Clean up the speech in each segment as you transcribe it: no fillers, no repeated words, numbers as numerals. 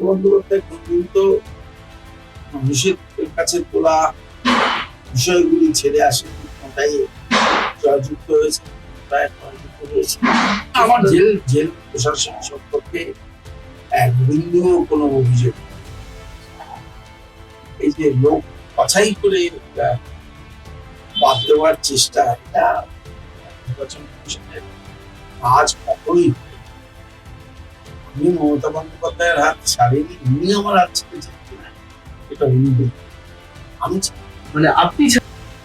বন্দ্যোপাধ্যায় কোনদিন তো মানুষের কাছে তোলা বিষয়গুলি ছেড়ে আসে, ওটাই জয়যুক্ত হয়েছে, পরাজিত হয়েছে। আমার জেল জেল প্রশাসন সম্পর্কে এক বিন্দুও কোনো অভিযোগ নেই। এই যে লোক বাছাই করে বাদ দেওয়ার চেষ্টা, এটা নির্বাচন কমিশনের কাজ কখনোই হয়নি। আমি মমতা বন্দ্যোপাধ্যায়ের হাত ছাড়িনি, উনি আমার হাত ছেড়েছেন কিনা এটা উনি বলবেন। আমি মানে আপনি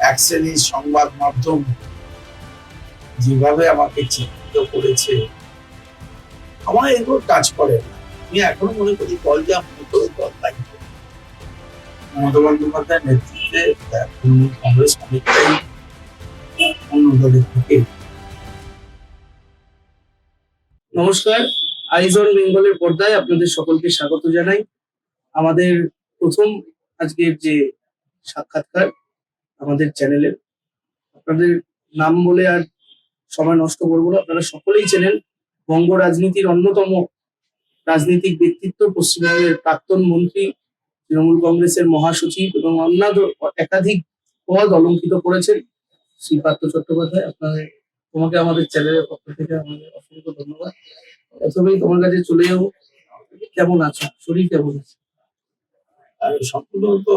এক শ্রেণীর সংবাদ মাধ্যম যেভাবে আমাকে চিহ্নিত করেছে, আমার এগুলো কাজ করে না। আমি এখনো মনে করি দল যা মনে করে দল তাই করে। মমতা বন্দ্যোপাধ্যায়ের নেতৃত্বে তৃণমূল কংগ্রেস অনেকটাই অন্য দলের থেকে। নমস্কার, আইজ অন বেঙ্গলের পর্দায় আপনাদের সকলকে স্বাগত জানাই। আমাদের প্রথম আজকের যে সাক্ষাৎকার আমাদের চ্যানেলের, আপনাদের নাম বলে আর সময় নষ্ট করবো না, আপনারা সকলেই চেনেন বঙ্গ রাজনীতির অন্যতম রাজনৈতিক ব্যক্তিত্ব, পশ্চিমবঙ্গের প্রাক্তন মন্ত্রী, তৃণমূল কংগ্রেসের মহাসচিব এবং অন্যান্য একাধিক পদ অলঙ্কিত করেছেন শ্রী পার্থ চট্টোপাধ্যায়। তোমাকে আমাদের চ্যানেলের পক্ষ থেকে আমাদের অসংখ্য ধন্যবাদ। প্রথমেই তোমার কাছে চলে যাবো, কেমন আছো, শরীর কেমন আছে? সম্পূর্ণ তো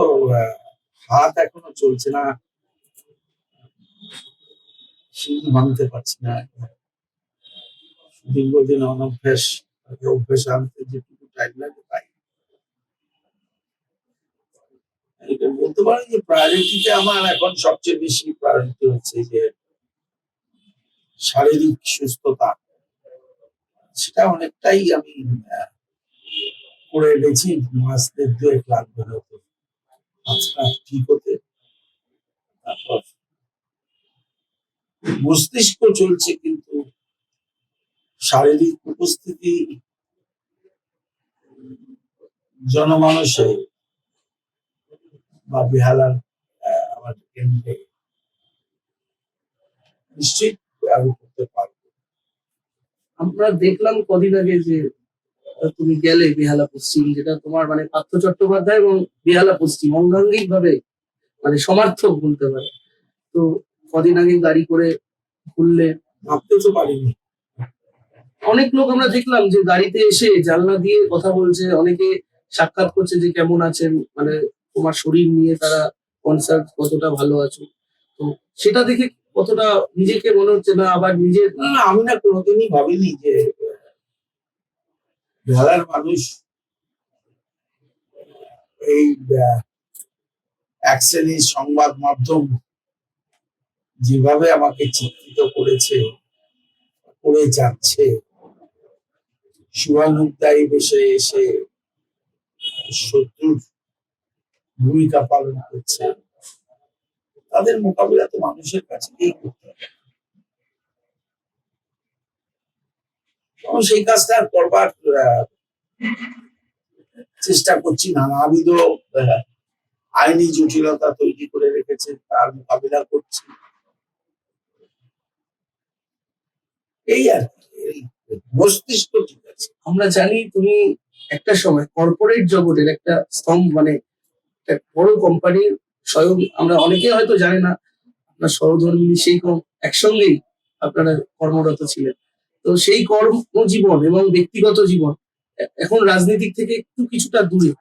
হাত এখনো চলছে না, শিল ভাঙতে পারছি না। দীর্ঘদিন অনভ্যাস, অভ্যাস আনতে যেটুকু টাইম লাগে তাই। এটা বলতে পারেন যে প্রায়োরিটিতে আমার এখন সবচেয়ে বেশি প্রায়োরিটি হচ্ছে যে শারীরিক সুস্থতা, সেটা অনেকটাই আমি করে এনেছি। মাস দেড় দুয়েক লাগবে হয়তো আচ্ছা ঠিক হতে। তারপর মস্তিষ্ক চলছে, কিন্তু শারীরিক উপস্থিতি জনমানসে বা বেহালার আমার কেন্দ্রে নিশ্চয়ই আরো করতে পারবো। আমরা দেখলাম কদিন আগে যে তুমি গেলে বেহালা পশ্চিম, যেটা তোমার মানে পার্থ চট্টোপাধ্যায় এবং বেহালা পশ্চিম অঙ্গাঙ্গিক ভাবে মানে সমার্থক বলতে পারে। তো কদিন আগে গাড়ি করে ঘুরলে, ভাবতে তো পারিনি। অনেক লোক আমরা দেখলাম যে গাড়িতে এসে জানলা দিয়ে কথা বলছে, অনেকে সাক্ষাৎ করছে যে কেমন আছেন, মানে তোমার শরীর নিয়ে তারা কনসার্ন, কতটা ভালো আছো। তো সেটা দেখে কতটা নিজেকে মনে হচ্ছে না আবার নিজের না, আমি না কোনোদিনই ভাবিনি যে বেহালার মানুষ এই এক শ্রেণীর সংবাদ মাধ্যম যেভাবে আমাকে চিত্রিত করেছে, করে যাচ্ছে, শুভানুধ্যায়ী বেশে এসে শত্রুর ভূমিকা পালন করছে, তাদের মোকাবিলা তো মানুষের কাছে গিয়ে করতে হবে। সেই কাজটা করবার চেষ্টা করছি। নানাবিধ আইনি জটিলতা তৈরি করে রেখেছে, তার মোকাবিলা করছি, এই আর কি। মস্তিষ্ক ঠিক আছে। আমরা জানি তুমি একটা সময় কর্পোরেট জগতের একটা স্তম্ভ, মানে একটা বড় কোম্পানির স্বয়ং, আমরা অনেকে হয়তো জানি না আপনার সহধর্মিনী সেই একসঙ্গেই আপনারা কর্মরত ছিলেন। তো সেই কর্মজীবন এবং ব্যক্তিগত জীবন এখন রাজনীতির থেকে একটু কিছুটা দূরে,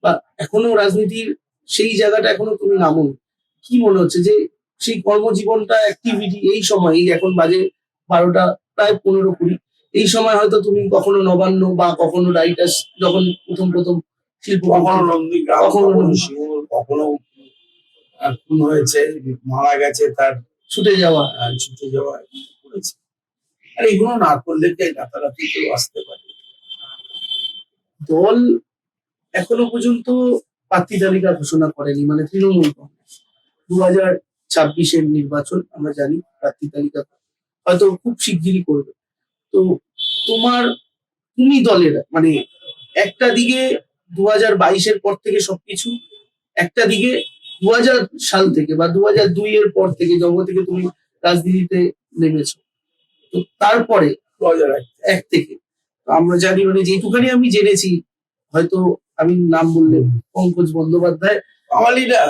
বা এখনো রাজনীতির সেই জায়গাটা এখনো তুমি নামোনি। কি মনে হচ্ছে যে সেই কর্মজীবনটা, অ্যাক্টিভিটি, এই সময়, এই এখন বাজে 12টা প্রায় 15-20, এই সময় হয়তো তুমি কখনো নবান্ন বা কখনো রাইটার্স, যখন প্রথম শিল্প, কখনো নন্দীগ্রাম, কখনো শিমুল, কখনো খুন হয়েছে, মারা গেছে, তার ছুটে যাওয়া করেছে। আর এগুলো না করলে কি রাতারাতি কেউ আসতে পারে? দল এখনো পর্যন্ত প্রার্থী তালিকা ঘোষণা করেনি, মানে তৃণমূল কংগ্রেস 2026-এর নির্বাচন আমরা জানি, প্রার্থী তালিকা হয়তো খুব শিগগিরই করবে। তো তুমি দলের মানে একটা দিকে 2022-এর পর থেকে সবকিছু, একটা দিকে 2000 সাল থেকে বা 2002-এর পর থেকে যখন থেকে তুমি রাজনীতিতে নেমেছো, তো তারপরে 2001 থেকে আমরা জানি, মানে যেটুখানি আমি জেনেছি হয়তো আমি নাম বললে পঙ্কজ বন্দ্যোপাধ্যায়, বাঙালিরা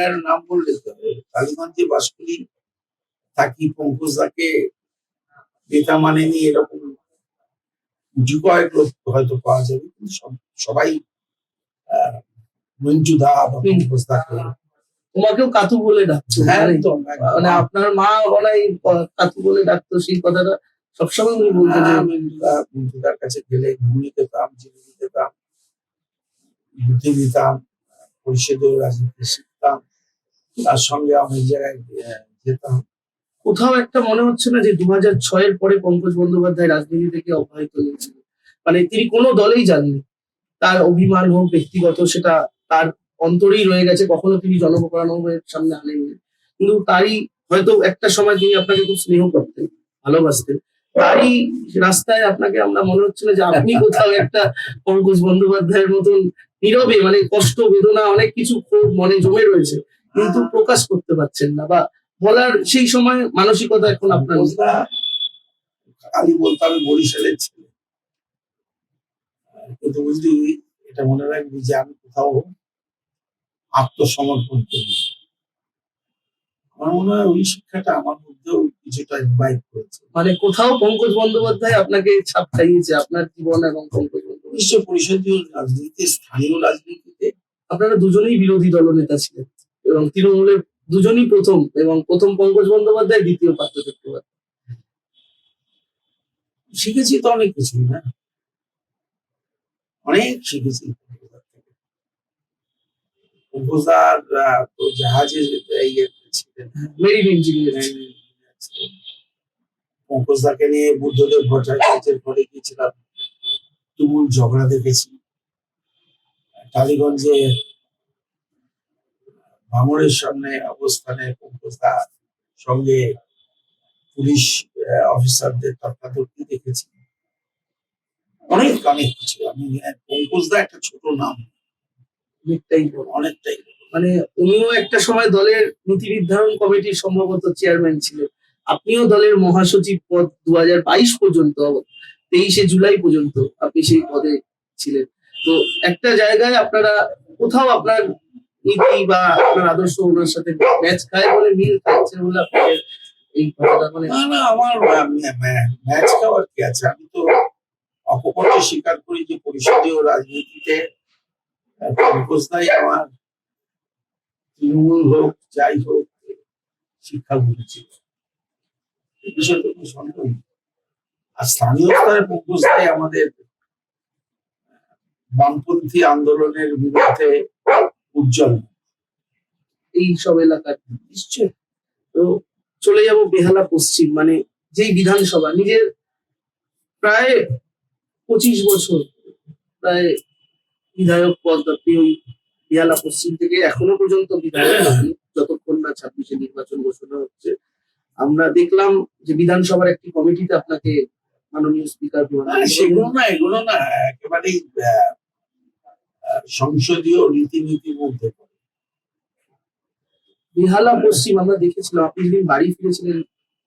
এর নাম বললে তো হবে। কালীগঞ্জে বাস করি, থাকি, পঙ্কজদাকে নেতা মানেনি এরকম দু কয়েক লোক হয়তো পাওয়া যাবে, কিন্তু সবাই মঞ্জু দা বা পঙ্কজদাকে। তোমাকেও কাতু বলে ডাকতো, হ্যাঁ, মানে একদম মানে আপনার মা ওনাই কাতু বলে ডাকতো, সেই কথাটা সবসময় উনি বলতো যে মঞ্জুদার কাছে গেলে ঘুমিয়ে যেতাম, জিনিয়ে যেতাম, বুদ্ধি দিতাম, পরিষদীয় রাজনীতি শিখতাম, তার সঙ্গে অনেক জায়গায় যেতাম। কোথাও একটা মনে হচ্ছে না যে 2006-এর পরে পঙ্কজ বন্দ্যোপাধ্যায় রাজনীতি থেকে অব্যাহত নিয়েছিল, মানে তিনি কোনো দলেই যাননি, তার অভিমান হোক ব্যক্তিগত সেটা তার অন্তরেই রয়ে গেছে, কখনো তিনি জনপ্রণবের সামনে আনেননি। কিন্তু তারই হয়তো একটা সময় তিনি আপনাকে খুব স্নেহ করতেন, ভালোবাসতেন, তারই রাস্তায় আপনাকে আমরা মনে হচ্ছে না যে আপনি কোথাও একটা পঙ্কজ বন্দ্যোপাধ্যায়ের মতন নীরবে, মানে কষ্ট বেদনা অনেক কিছু খুব মনে জমে রয়েছে, কিন্তু প্রকাশ করতে পারছেন না বা বলার সেই সময় মানসিকতা এখন আপনার নেই। পঙ্কজদা খালি বলতো আমি বরিশালের ছেলে, কিন্তু বুঝলি এটা মনে রাখবি যে আমি কোথাও আত্মসমর্পণ করি। আমার মনে হয় ওই শিক্ষাটা আমার মধ্যেও কিছুটা ইনভাইট করেছে। মানে কোথাও পঙ্কজ বন্দ্যোপাধ্যায় আপনাকে ছাপ খাইয়েছে আপনার জীবন এবং পঙ্কজ বন্দ্যোপাধ্যায়। নিশ্চয় পরিষদীয় রাজনীতি, স্থানীয় রাজনীতিতে আপনারা দুজনেই বিরোধী দলনেতা ছিলেন এবং তৃণমূলের দুজনই প্রথম, এবং প্রথম পঙ্কজ বন্দ্যোপাধ্যায়, দ্বিতীয় পার্থ চট্টোপাধ্যায়। শিখেছি তো অনেক কিছুই না, অনেক শিখেছি পঙ্কজদার। তো জাহাজে ছিলেন, মেরিন ইঞ্জিনিয়ার। পঙ্কজদাকে নিয়ে বুদ্ধদেব ভট্টাচার্যের ঘরে গিয়েছিলাম, তুমুল ঝগড়া দেখেছি। টালিগঞ্জে ভাঙড়ের সামনে অবস্থানে পঙ্কজদার সঙ্গে পুলিশ অফিসারদের তর্কাতর্কি দেখেছি, অনেক অনেক কিছু। আমি পঙ্কজদা একটা ছোট নাম, অনেকটাই বড়। অনেকটাই। মানে উনিও একটা সময় দলের নীতি নির্ধারণ কমিটির সম্ভবত চেয়ারম্যান ছিলেন, আপনিও দলের মহাসচিব পদ 2022 পর্যন্ত, 23শে জুলাই পর্যন্ত আপনি সেই পদে ছিলেন। তো একটা জায়গায় আপনারা কোথাও আপনার নীতি বা আপনার আদর্শ ওনার সাথে ম্যাচ খায় বলে, মিল খাচ্ছে বলে আপনাদের এই কথাটা, মানে না না, আমার ম্যাচ খাওয়ার কি আছে? আমি তো অকপটে স্বীকার করি যে পরিষদীয় রাজনীতিতে পঙ্কজদাই আমার তৃণমূল হোক যাই হোক শিক্ষা বুঝেছিল, এই বিষয়টা কোনো সন্দেহ নেই। আর স্থানীয় স্তরে পঙ্কজদাই আমাদের বামপন্থী আন্দোলনের বিরুদ্ধে উজ্জ্বল। এই সব এলাকার নিশ্চয়। তো চলে যাব বেহালা পশ্চিম, মানে যেই বিধানসভা নিজের প্রায় 25 বছর প্রায় বিধায়ক পদ, আপনি ওই বেহালা পশ্চিম থেকে এখনো পর্যন্ত বিধায়ক আছেন, যতক্ষণ না 26-এ নির্বাচন ঘোষণা হচ্ছে। আমরা দেখলাম যে বিধানসভার একটি কমিটিতে আপনাকে মাননীয় স্পিকার সেগুলো না, এগুলো না একেবারেই সংসদীয় রীতিনীতির মধ্যে পড়ে। বেহালা পশ্চিম আমরা দেখেছিলাম, আপনি যেদিন বাড়ি ফিরেছিলেন,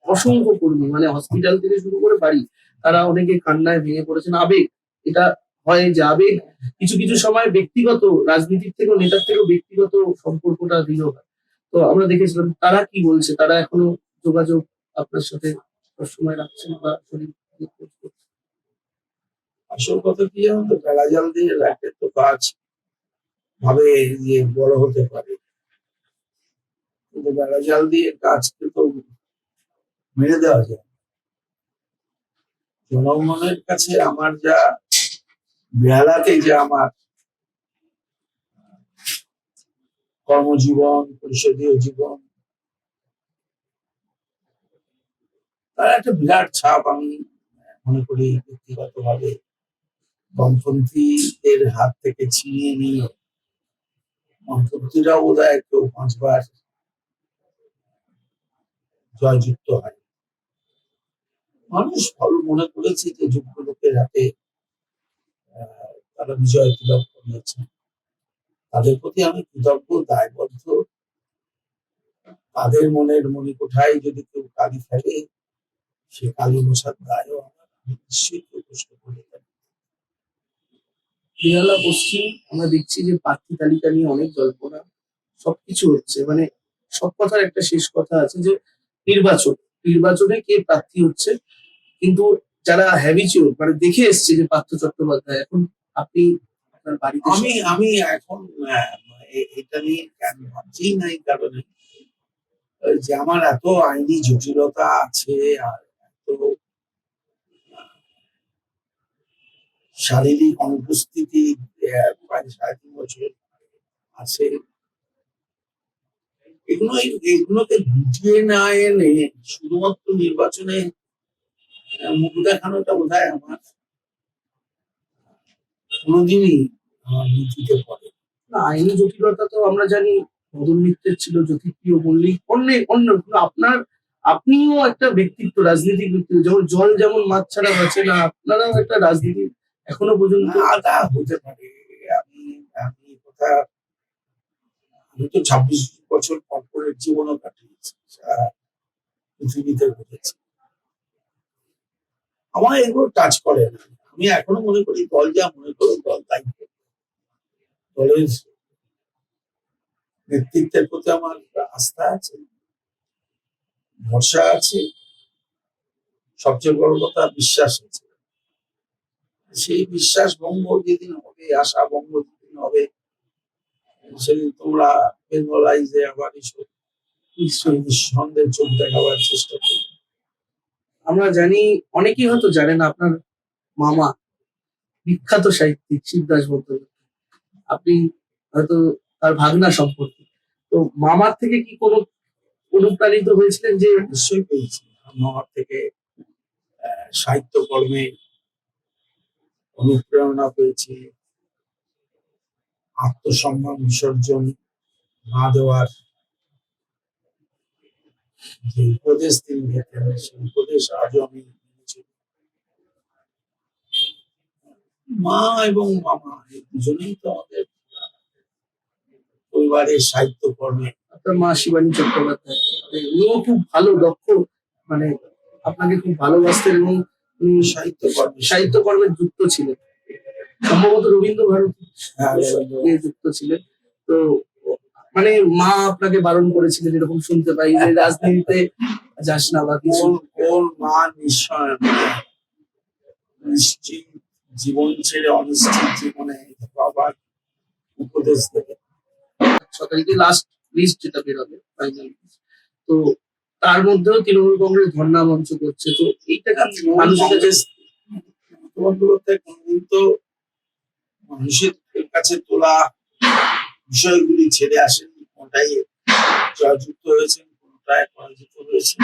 অসংখ্য কর্মী, মানে হসপিটাল থেকে শুরু করে বাড়ি, তারা অনেকে কান্নায় ভেঙে পড়েছেন। আবেগ, এটা হয় যে আবেগ কিছু কিছু সময় ব্যক্তিগত, রাজনীতির থেকেও নেতার থেকেও ব্যক্তিগত সম্পর্কটা দৃঢ় হয়। তো আমরা দেখেছিলাম তারা কি বলছে, তারা এখনো যোগাযোগ আপনার সাথে সবসময় রাখছেন বা শরীর খোঁজ করছেন? আসল কথা কি জানো তো, বেড়া জাল দিয়ে রাখলে তো গাছ ভাবে যে বড় হতে পারে, কিন্তু বেড়া জাল দিয়ে গাছকে তো মেরে দেওয়া যায়। জনগণের কাছে আমার যা, বেহালাতে যে আমার কর্মজীবন, পরিষদীয় জীবন, তার একটা বিরাট ছাপ আমি মনে করি ব্যক্তিগত ভাবে বামপন্থীদের হাত থেকে ছিনিয়ে নিয়ে বামপন্থীরাও বোধহয় কেউ 5 বার জয়যুক্ত হয়। মানুষ ভালো মনে করেছে যে যোগ্য লোকের হাতে তারা বিজয় তিলক করিয়েছে, তাদের প্রতি আমি কৃতজ্ঞ, দায়বদ্ধ। তাদের মনের মণিকোঠায় যদি কেউ কালি ফেলে, সে কালি মোছার দায়ও আমার, আমি নিশ্চয়ই কেউ প্রশ্ন করে থাকি। বেহালা পশ্চিম আমরা দেখছি যে প্রার্থী তালিকা নিয়ে অনেক জল্পনা, সবকিছু হচ্ছে মানে সব কথার একটা শেষ কথা আছে যে নির্বাচনে কে প্রার্থী হচ্ছে, কিন্তু যারা হ্যাবিচুয়াল মানে দেখে এসছে যে পার্থ চট্টোপাধ্যায়, এখন আপনি আপনার বাড়িতে আমি এখন এটা নিয়ে কেন ভাবছি না, এই কারণে যে আমার এত আইনি জটিলতা আছে আর এত শারীরিক অনুপস্থিতি প্রায় 3.5 বছর আছে, এগুলোকে গুটিয়ে না এনে শুধুমাত্র নির্বাচনে মুখ দেখানোটা বোধহয় আমার কোনোদিনই আমার নীতিতে পড়ে। না, আইনি জটিলতা তো আমরা জানি মদন মিত্রের ছিল, জ্যোতিপ্রিয় মল্লিক, অন্য কিন্তু আপনিও একটা ব্যক্তিত্ব, রাজনীতিক ব্যক্তিত্ব, যেমন জল যেমন মাছ ছাড়া বাঁচে না, আপনারাও একটা রাজনীতি এখনো পর্যন্ত। তা হতে পারে। আমি আমি কথা আমি তো 26 বছর কর্পোরেট জীবনও কাটিয়েছি, সারা পৃথিবীতে ঘুরেছি, আমার এগুলো টাচ করে না। আমি এখনো মনে করি দল যা মনে করো দল তাই করবে। দলের নেতৃত্বের প্রতি আমার আস্থা আছে, ভরসা আছে, সবচেয়ে বড় কথা বিশ্বাস আছে। সেই বিশ্বাস ভঙ্গ যেদিন হবে, আশা ভঙ্গ যেদিন হবে, সেদিন তোমরা বেঙ্গলাইজে আবার এসব নিঃসন্দেহে চোখ দেখাবার চেষ্টা করবে। আমরা জানি, অনেকেই হয়তো জানে না, আপনার মামা বিখ্যাত সাহিত্যিক শিবদাস বন্দ্যোপাধ্যায়, আপনি হয়তো তার ভাগনা সম্পর্কে, তো মামার থেকে কি কোনো অনুপ্রাণিত হয়েছিলেন? যে নিশ্চয়ই পেয়েছি আমার থেকে সাহিত্যকর্মে অনুপ্রেরণা পেয়েছি, আত্মসম্মান বিসর্জন না দেওয়ার যে উপদেশ তিনি দিতেন, সেই উপদেশ আজও আমি মেনেছি। মা এবং মামা এই দুজনেই তো আমাদের পরিবারের সাহিত্যকর্মে। আপনার মা শিবানী চট্টোপাধ্যায়, উনিও খুব ভালো দক্ষ, মানে আপনাকে খুব ভালোবাসতেন এবং সাহিত্যকর্মে যুক্ত ছিলেন, সম্ভবত রবীন্দ্র ভারতী যুক্ত ছিলেন। তো মানে মা আপনাকে বারণ করেছিলেন এরকম শুনতে পাই, যে রাজনীতিতে যাস না বা কিছু। কোন মা নিশ্চিত জীবন ছেড়ে অনিশ্চিত জীবনে বাবার উপদেশ দেবে। 6 তারিখে লাস্ট লিস্ট যেটা বেরোবে ফাইনাল, তো তার মধ্যেও তৃণমূল কংগ্রেস ধর্ণা মঞ্চ করছে, তো এইটা মানুষের কাছে কোনদিন তো মানুষের কাছে তোলা বিষয়গুলি ছেড়ে আসেন, কোনটাই জয়যুক্ত হয়েছেন, কোনটায় পরাজিত হয়েছে,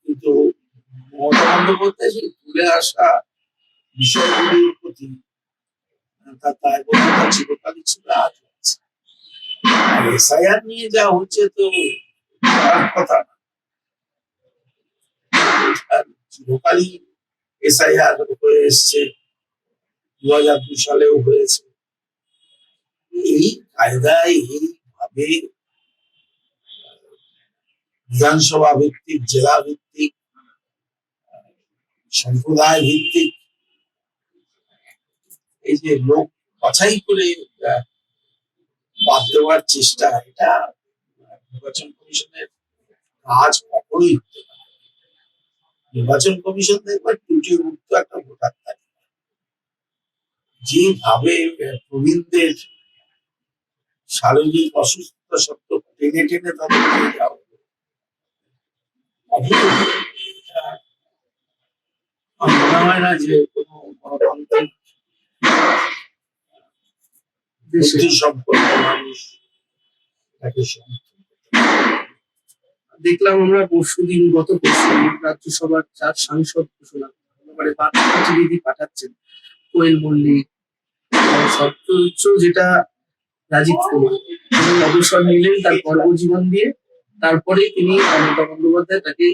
কিন্তু মমতা বন্দ্যোপাধ্যায় সেই তুলে আসা বিষয়গুলির প্রতি তার দায়বদ্ধতা চিরকালই ছিল, আজ আছে। এসআইআর নিয়ে যা হচ্ছে তো কথা না, চিরকালই এসআইআর হয়ে এসছে, 2002 সালেও হয়েছে। এই কায়দায় এইভাবে বিধানসভা ভিত্তিক, জেলা ভিত্তিক, সম্প্রদায় ভিত্তিক এই যে লোক বাছাই করে বাদ দেওয়ার চেষ্টা, এটা নির্বাচন কমিশনের কাজ কখনোই হতে পারে। নির্বাচন কমিশন দেখবার ত্রুটি মুক্ত একটা ভোটার তালিকা, যেভাবে প্রবীণদের শারীরিক অসুস্থতা সত্ত্বেও টেনে টেনে তাদের নিয়ে যাওয়া, আমার মনে হয় না যে কোনো গণতান্ত্রিক বুদ্ধি সম্পন্ন মানুষ তাকে সমর্থন করতে পারে। দেখলাম আমরা গত পরশুদিন রাজ্যসভার 4 সাংসদ ঘোষণা মানে প্রতিনিধি পাঠাচ্ছেন, কোয়েল মল্লিক, সর্বোচ্চ যেটা রাজীব কুমার, তিনি অবসর নিলেন তার কর্মজীবন দিয়ে, তারপরে তিনি মমতা বন্দ্যোপাধ্যায় তাকে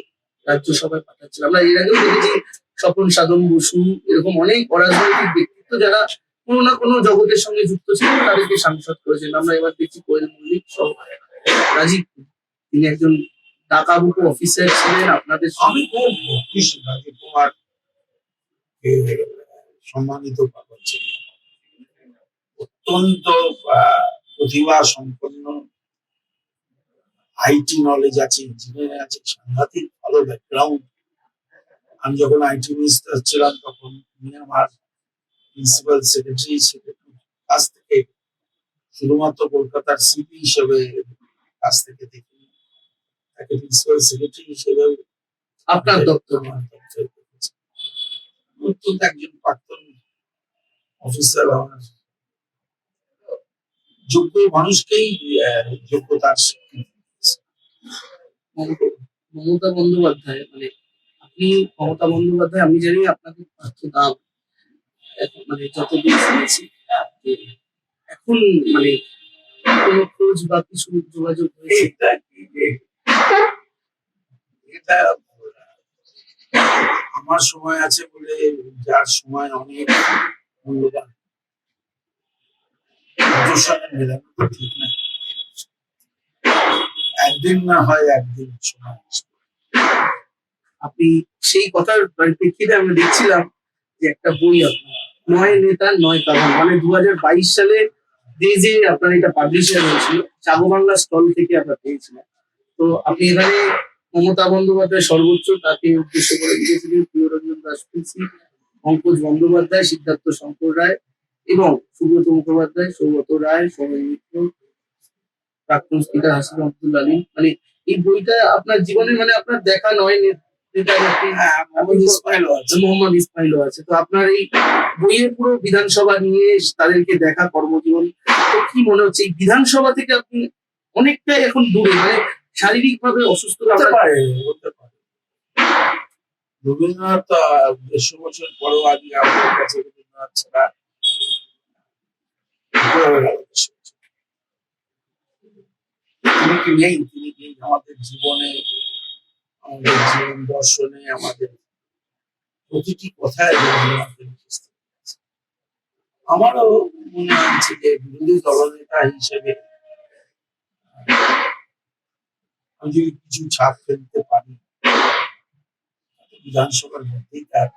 রাজ্যসভায় পাঠাচ্ছেন। আমরা এর আগেও দেখেছি স্বপন সাধন বসু, এরকম অনেক অরাজনৈতিক ব্যক্তিত্ব যারা কোনো না কোনো জগতের সঙ্গে যুক্ত ছিলেন, তাদেরকে সাংসদ করেছেন। আমরা এবার দেখছি কোয়েল মল্লিক সহ রাজীব, তিনি একজন টাকাবুকো অফিসার ছিলেন আপনাদের। আমি খুব খুশি রাজীব কুমার সম্মানিত পাচ্ছেন, অত্যন্ত প্রতিভা সম্পন্ন, আইটি নলেজ আছে, ইঞ্জিনিয়ারিং আছে, সাংঘাতিক ভালো ব্যাকগ্রাউন্ড। আমি যখন আইটি মিনিস্টার ছিলাম তখন উনি আমার প্রিন্সিপাল সেক্রেটারি কাছ থেকে শুধুমাত্র কলকাতার সিপি হিসেবে কাছ থেকে দেখি, তাকে প্রিন্সিপাল সেক্রেটারি হিসেবে আপনার দপ্তর আমার দপ্তরে দেখেছি। অত্যন্ত একজন প্রাক্তন অফিসার, আমার যোগ্য মানুষকেই যোগ্যতার স্বীকৃতি দিয়েছে। মমতা বন্দ্যোপাধ্যায় মানে আপনি মমতা বন্দ্যোপাধ্যায়, আমি জানি আপনাদের পার্থ দাম এখন মানে যতদূর শুনেছি যে এখন মানে কোনো খোঁজ বা কিছু যোগাযোগ হয়েছে? এটা কি এটা আমার সময় আছে বলে, যার সময় অনেক মূল্যবান, ওদের সঙ্গে মেলানো তো ঠিক না। একদিন না হয় একদিন সময় আসবে। আপনি সেই কথার প্রেক্ষিতে আমরা দেখছিলাম যে একটা বই আপনার নয় নেতা নয় কারণ মানে 2022 সালে যে আপনার এটা পাবলিশার হয়েছিল জাগো বাংলা স্টল থেকে আমরা পেয়েছিলাম। তো আপনি এখানে মমতা বন্দ্যোপাধ্যায় সর্বোচ্চ, তাকে উদ্দেশ্য করে লিখেছিলেন প্রিয়রঞ্জন দাশগুপ্তী, পঙ্কজ বন্দ্যোপাধ্যায়, সিদ্ধার্থ শঙ্কর রায় এবং সুব্রত মুখোপাধ্যায়, সৌগত রায়, সৌমেন মিত্র, প্রাক্তন স্পিকার হাসিব আব্দুল আলীম। মানে এই বইটা আপনার জীবনে মানে আপনার দেখা নয় নেতার একটি হ্যাঁ, মোহাম্মদ ইসমাইলও আছে। মোহাম্মদ ইসমাইলও আছে। তো আপনার এই বইয়ের পুরো বিধানসভা নিয়ে তাদেরকে দেখা কর্মজীবন, তো কি মনে হচ্ছে এই বিধানসভা থেকে আপনি অনেকটাই এখন দূরে, মানে শারীরিক ভাবে অসুস্থ হতে পারে, হতে পারে। রবীন্দ্রনাথ 150 বছর পরেও আজকে আমাদের কাছে রবীন্দ্রনাথ ছাড়া হয়ে গেল 150 বছর। তিনি কি নেই আমাদের জীবনে, আমাদের জীবন দর্শনে, আমাদের প্রতিটি কথায় রবীন্দ্রনাথের উপস্থিতি আছে। আমারও মনে হচ্ছে যে বিরোধী দলনেতা হিসেবে আমি যদি কিছু ছাপ ফেলতে পারি, বিধানসভার মধ্যেই তার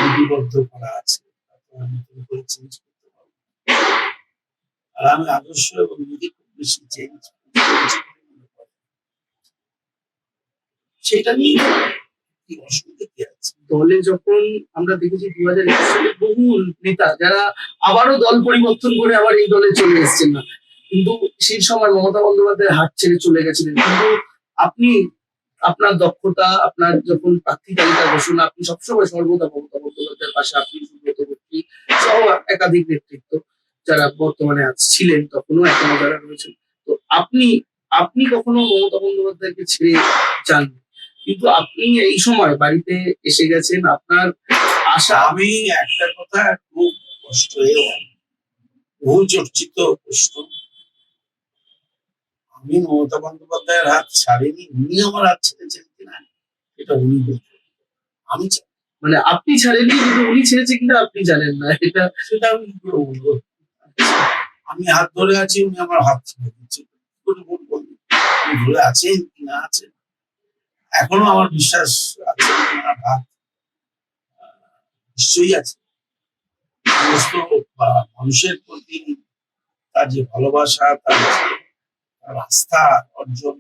লিপিবদ্ধ করা আছে, তারপর আমি নতুন করে চেঞ্জ করতে পারবো। আর আমি আদর্শ এবং নীতি খুব বেশি চেঞ্জ সেটা নিয়ে কি অসুবিধা কি আছে? দলে যখন আমরা দেখেছি 2021 সালে বহু নেতা যারা আবারও দল পরিবর্তন করে আবার এই দলে চলে এসেছেন না, কিন্তু সেই সময় মমতা বন্দ্যোপাধ্যায় হাত ছেড়ে চলে গেছিলেন। কিন্তু আপনি আপনার দক্ষতা, আপনার যখন প্রার্থী তালিকা ঘোষণা, আপনি সবসময় সর্বদা মমতা বন্দ্যোপাধ্যায়ের পাশে, আপনি সুব্রত বক্সী সহ একাধিক নেতৃত্ব যারা বর্তমানে ছিলেন, তখনও এখনো যারা রয়েছেন। তো আপনি আপনি কখনো মমতা বন্দ্যোপাধ্যায়কে ছেড়ে যাননি, কিন্তু আপনি এই সময় বাড়িতে এসে গেছেন, আপনার আশা। আমি একটা কথা খুব কষ্ট, বহু চর্চিত প্রশ্ন, আমি মমতা বন্দ্যোপাধ্যায়ের হাত ছাড়িনি, উনি আমার হাত ছেড়েছেন কিনা এটা উনি বলতেন, আমি মানে আপনি ছাড়েননি কিন্তু উনি ছেড়েছে কিনা আপনি জানেন না, এটা সেটা আমি কি করে বলবো? আমি হাত ধরে আছি, উনি আমার হাত ছেড়ে দিচ্ছেন, কি করে বলবো উনি ধরে আছেন কি না আছেন? এখনো আমার বিশ্বাস আছে ওনার হাত নিশ্চয়ই আছে। সমস্ত মানুষের প্রতি তার যে ভালোবাসা, তার আস্থা অর্জন,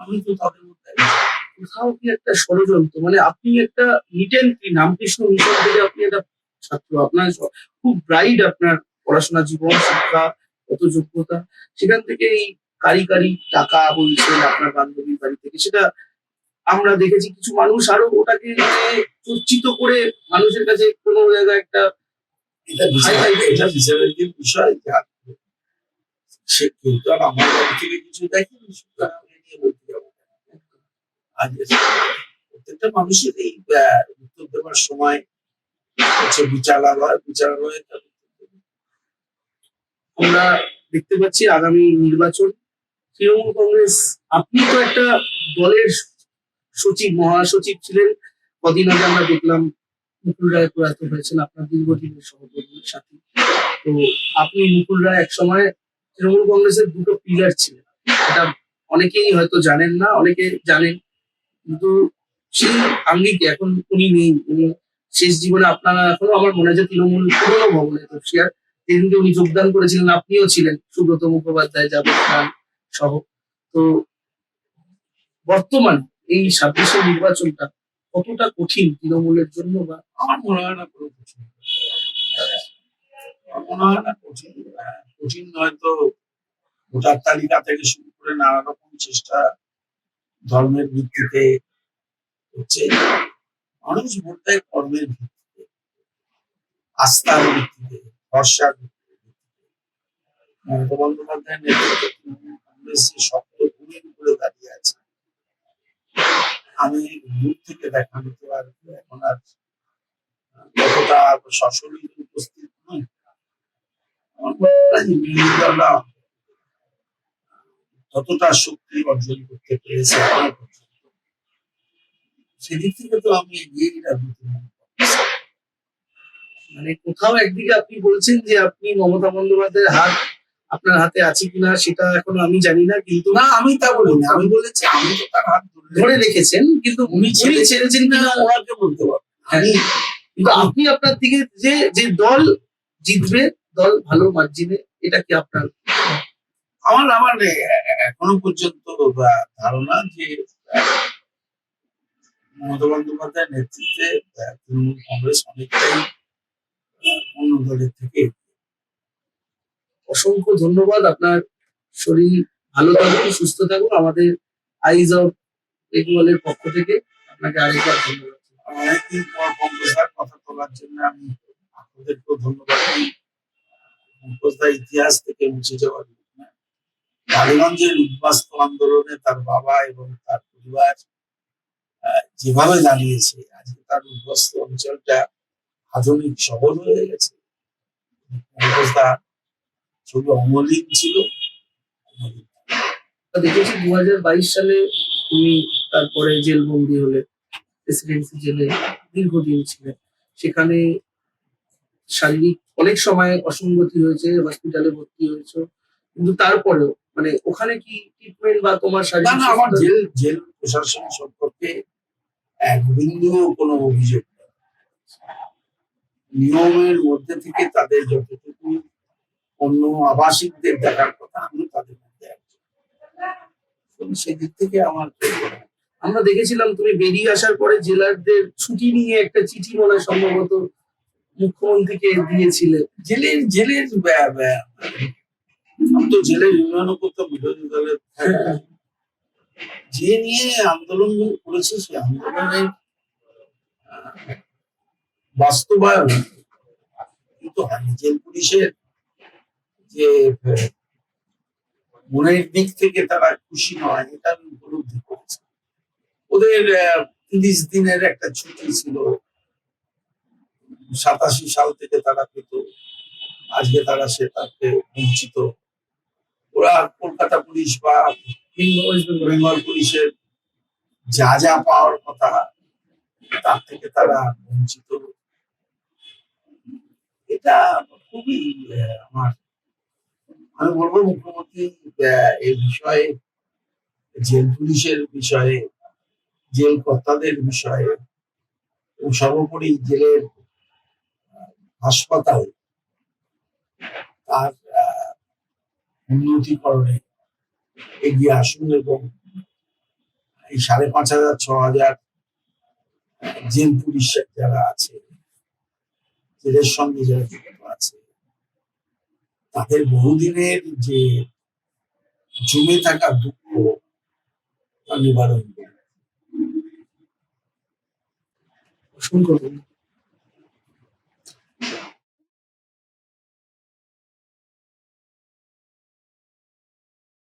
আমি তো তাদের মধ্যে একজন। কোথাও কি একটা ষড়যন্ত্র, মানে আপনি একটা neat and clean Ramakrishna mission থেকে আপনি একটা ছাত্র, আপনার খুব ব্রাইট আপনার পড়াশোনা জীবন, শিক্ষা, কত যোগ্যতা, সেখান থেকে এই কারি টাকা বলছেন আপনার বান্ধবীর বাড়ি থেকে, সেটা আমরা দেখেছি কিছু মানুষ আরো ওটাকে মানে চর্চিত করে মানুষের কাছে কোনো জায়গায় একটা এটা বিচারের বিষয়, সে কেউ তো আর আমার বাড়ি থেকে কিছু দেখেনি, সুতরাং আমি নিয়ে বলতে যাবো কেন? আজ প্রত্যেকটা মানুষের এই উত্তর দেওয়ার সময় হচ্ছে বিচারালয় তার উত্তর দেবে। আমরা দেখতে পাচ্ছি আগামী নির্বাচন, তৃণমূল কংগ্রেস, আপনি তো একটা দলের সচিব, মহাসচিব ছিলেন, কদিন আগে আমরা দেখলাম মুকুল রায় প্রয়াত হয়েছেন, আপনার দীর্ঘদিনের সহকর্মীর সাথে। তো আপনি মুকুল রায় এক সময় তৃণমূল কংগ্রেসের দুটো পিলার ছিলেন, এটা অনেকেই হয়তো জানেন না, অনেকে জানেন, কিন্তু সেই আঙ্গিকে এখন উনি নেই। উনি শেষ জীবনে আপনারা এখনো আমার মনে হয় যে তৃণমূল পুরনো ভবনে তফসিয়ার যেদিনকে উনি যোগদান করেছিলেন, আপনিও ছিলেন, সুব্রত মুখোপাধ্যায়, জাভেদ খান সহ। তো বর্তমানে এই 26-এর নির্বাচনটা কতটা কঠিন তৃণমূলের জন্য, বা আমার মনে হয় না কোনো কিছু, আমার মনে হয় না কঠিন। কঠিন নয়তো ভোটার তালিকা থেকে শুরু করে নানা রকম চেষ্টা ধর্মের ভিত্তিতে হচ্ছে। মানুষ ভোট দেয় কর্মের ভিত্তিতে, আস্থার ভিত্তিতে, ভরসার ভিত্তিতে। মমতা বন্দ্যোপাধ্যায়ের নেতৃত্বে তৃণমূল কংগ্রেস যে শক্ত ভূমির উপরে দাঁড়িয়ে আছে, আমি দূর থেকে দেখা নিতে পারবো এখন আর কতটা সশরীরে উপস্থিত নই। আমার মনে হয় যে বিরোধী দলরা ততটা শক্তি অর্জন করতে পেরেছে এখনো পর্যন্ত। সেদিক থেকে তো আমি এগিয়েই রাখবো তৃণমূল কংগ্রেস। মানে কোথাও একদিকে আপনি বলছেন যে আপনি মমতা বন্দ্যোপাধ্যায়ের হাত আপনার হাতে আছে কিনা সেটা এখন আমি জানি না, কিন্তু না, আমি তা বলিনি, আমি বলেছি আমি তো তার হাত ধরে রেখেছেন, কিন্তু উনি উনি ছেড়েছেন কিনা কিনা ওনাকে বলতে পারবো। হ্যাঁ, কিন্তু আপনি আপনার দিকে যে যে দল জিতবে, দল ভালো মার্জিনে, এটা কি আপনার? আমার এখনো পর্যন্ত ধারণা যে মমতা বন্দ্যোপাধ্যায়ের নেতৃত্বে তৃণমূল কংগ্রেস অনেকটাই অন্য দলের থেকে। অসংখ্য ধন্যবাদ। আপনার শরীর ভালো থাকুন, সুস্থ থাকুন। আমাদের আইজ অফ বেঙ্গলের পক্ষ থেকে আপনাকে আরেকবার ধন্যবাদ। অনেকদিন পর পঙ্কজদার কথা তোলার জন্য আমি আপনাদেরকেও ধন্যবাদ দিই। পঙ্কজদার ইতিহাস থেকে মুছে যাওয়ার টালিগঞ্জের উদ্বাস্তু আন্দোলনে তার বাবা এবং তার পরিবার যেভাবে দাঁড়িয়েছে, আজকে তার উদ্বাস্তু অঞ্চলটা আধুনিক শহর হয়ে গেছে। পঙ্কজদা শুধু অমলিন ছিল। দেখেছি 2022 সালে তুমি তারপরে জেলবন্দি হলে, প্রেসিডেন্সি জেলে দীর্ঘদিন ছিলেন। সেখানে শারীরিক অনেক সময় অসঙ্গতি হয়েছে, হসপিটালে ভর্তি হয়েছে, কিন্তু তারপরেও মানে ওখানে কি ট্রিটমেন্ট বা তোমার না শারীরিক না, আমার জেল প্রশাসন সম্পর্কে এক বিন্দুও কোনো অভিযোগ নেই। নিয়মের মধ্যে থেকে তাদের যতটুকু অন্য আবাসিকদের দেখার কথা, আমি তাদের মধ্যে একজন। সেদিক থেকে আমার আমরা দেখেছিলাম তুমি বেরিয়ে আসার পরে জেলারদের ছুটি নিয়ে একটা চিঠি মনে হয় সম্ভবত মুখ্যমন্ত্রীকে দিয়েছিলে। জেলের জেলের আমি তো জেলের ইউনিয়নও করতাম বিরোধী দলের, যে নিয়ে আন্দোলন করেছে সে আন্দোলনের বাস্তবায়ন কিন্তু হয়নি। জেল পুলিশের যে মনের দিক থেকে তারা খুশি নয়, এটা আমি উপলব্ধি করেছি। ওদের 30 দিনের একটা ছুটি ছিল, 87 সাল থেকে তারা পেত, আজকে তারা সেটাকে বঞ্চিত। ওরা কলকাতা পুলিশ বা বেঙ্গল পুলিশের যা যা পাওয়ার কথা তার থেকে তারা বঞ্চিত। এটা খুবই আমি বলবো মুখ্যমন্ত্রী এই বিষয়ে, জেল পুলিশের বিষয়ে, জেল কর্তাদের বিষয়ে এবং সর্বোপরি জেলের হাসপাতাল তার উন্নতিকরণে এগিয়ে আসুন এবং এই 5,500-6,000 জেল পুলিশ যারা আছে, জেলের সঙ্গে যারা যুক্ত আছে, তাদের বহুদিনের যে জমে থাকা দুঃখ তা নিবারণ করবে। অসংখ্য ধন্যবাদ।